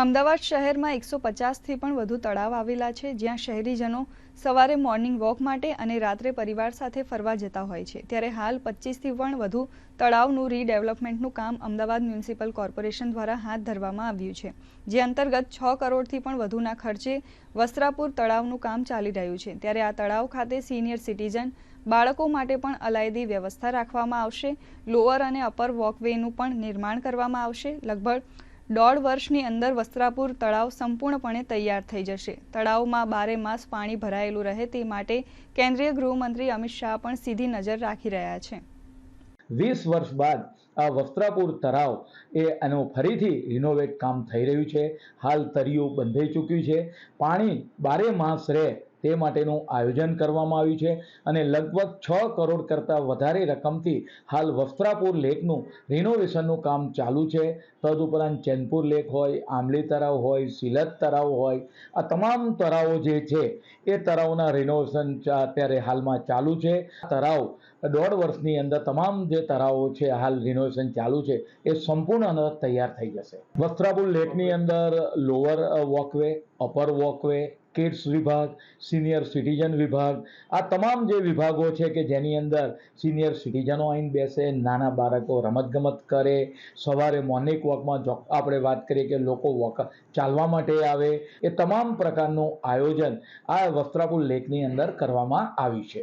અમદાવાદ શહેરમાં 150થી પણ વધુ તળાવ આવેલા છે, જ્યાં શહેરીજનો સવારે મોર્નિંગ વોક માટે અને રાત્રે પરિવાર સાથે ફરવા જતા હોય છે. ત્યારે હાલ 25થી પણ વધુ તળાવનું રીડેવલપમેન્ટનું કામ અમદાવાદ મ્યુનિસિપલ કોર્પોરેશન દ્વારા હાથ ધરવામાં આવ્યું છે, જે અંતર્ગત 6 કરોડથી પણ વધુના ખર્ચે વસ્ત્રાપુર તળાવનું કામ ચાલી રહ્યું છે. ત્યારે આ તળાવ ખાતે સિનિયર સિટીઝન બાળકો માટે પણ અલાયદી વ્યવસ્થા રાખવામાં આવશે. લોઅર અને અપર વોકવેનું પણ નિર્માણ કરવામાં આવશે. લગભગ 1.5 વર્ષની અંદર વસ્ત્રાપુર તળાવ સંપૂર્ણપણે તૈયાર થઈ જશે. તળાવમાં 12 માસ પાણી ભરાયેલું રહે તે માટે કેન્દ્રીય ગૃહમંત્રી અમિત શાહ પણ સીધી નજર રાખી રહ્યા છે. 20 વર્ષ બાદ આ વસ્ત્રાપુર તળાવ એનું ફરીથી રિનોવેટ કામ થઈ રહ્યું છે. હાલ તળિયું બંધાઈ ચૂક્યું છે. પાણી 12 માસ રહે તે માટેનું આયોજન કરવામાં આવ્યું છે અને લગભગ 6 કરોડ કરતાં વધારે રકમથી હાલ વસ્ત્રાપુર લેકનું રિનોવેશનનું કામ ચાલુ છે. તદુપરાંત ચેનપુર લેક હોય, આંબલી તળાવ હોય, સિલત તળાવ હોય, આ તમામ તળાવો જે છે એ તળાવના રિનોવેશન અત્યારે હાલમાં ચાલુ છે. તળાવ 1.5 વર્ષની અંદર તમામ જે તળાવો છે હાલ રિનોવેશન ચાલુ છે એ સંપૂર્ણ તૈયાર થઈ જશે. વસ્ત્રાપુર લેકની અંદર lower walkway, upper walkway, kids વિભાગ, સિનિયર સિટીઝન વિભાગ, આ તમામ જે વિભાગો છે કે જેની અંદર સિનિયર સિટીઝનો આવીને બેસે, નાના બાળકો રમતગમત કરે, સવારે મોર્નિંગ વોકમાં આપણે વાત કરીએ કે લોકો ચાલવા માટે આવે, એ તમામ પ્રકારનું આયોજન આ વસ્ત્રાપુર લેકની અંદર કરવામાં આવ્યું છે.